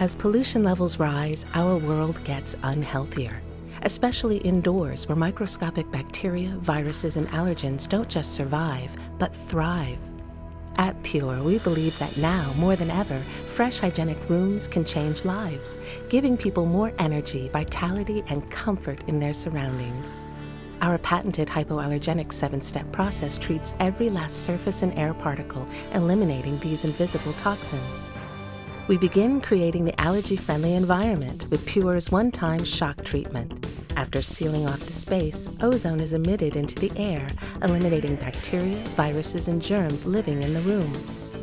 As pollution levels rise, our world gets unhealthier, especially indoors where microscopic bacteria, viruses, and allergens don't just survive, but thrive. At Pure, we believe that now, more than ever, fresh hygienic rooms can change lives, giving people more energy, vitality, and comfort in their surroundings. Our patented hypoallergenic 7-step process treats every last surface and air particle, eliminating these invisible toxins. We begin creating the allergy-friendly environment with Pure's one-time shock treatment. After sealing off the space, ozone is emitted into the air, eliminating bacteria, viruses, and germs living in the room,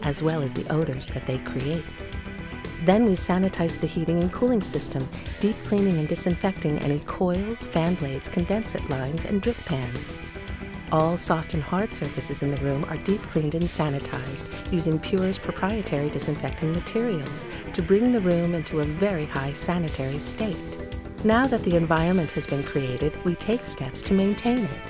as well as the odors that they create. Then we sanitize the heating and cooling system, deep cleaning and disinfecting any coils, fan blades, condensate lines, and drip pans. All soft and hard surfaces in the room are deep cleaned and sanitized using Pure's proprietary disinfecting materials to bring the room into a very high sanitary state. Now that the environment has been created, we take steps to maintain it.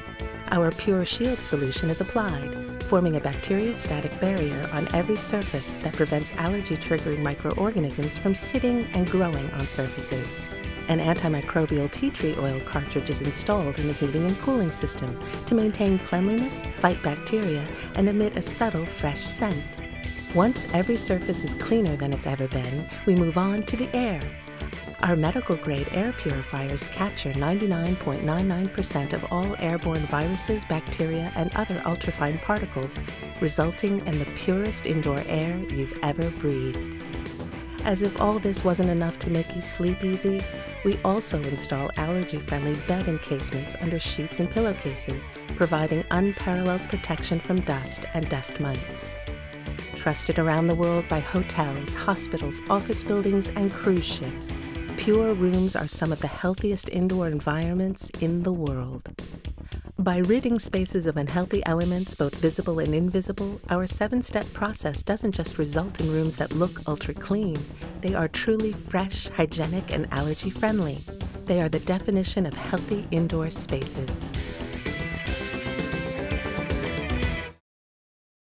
Our Pure Shield solution is applied, forming a bacteriostatic barrier on every surface that prevents allergy-triggering microorganisms from sitting and growing on surfaces. An antimicrobial tea tree oil cartridge is installed in the heating and cooling system to maintain cleanliness, fight bacteria, and emit a subtle, fresh scent. Once every surface is cleaner than it's ever been, we move on to the air. Our medical-grade air purifiers capture 99.99% of all airborne viruses, bacteria, and other ultrafine particles, resulting in the purest indoor air you've ever breathed. As if all this wasn't enough to make you sleep easy, we also install allergy-friendly bed encasements under sheets and pillowcases, providing unparalleled protection from dust and dust mites. Trusted around the world by hotels, hospitals, office buildings, and cruise ships, Pure rooms are some of the healthiest indoor environments in the world. By ridding spaces of unhealthy elements, both visible and invisible, our 7-step process doesn't just result in rooms that look ultra-clean. They are truly fresh, hygienic, and allergy-friendly. They are the definition of healthy indoor spaces.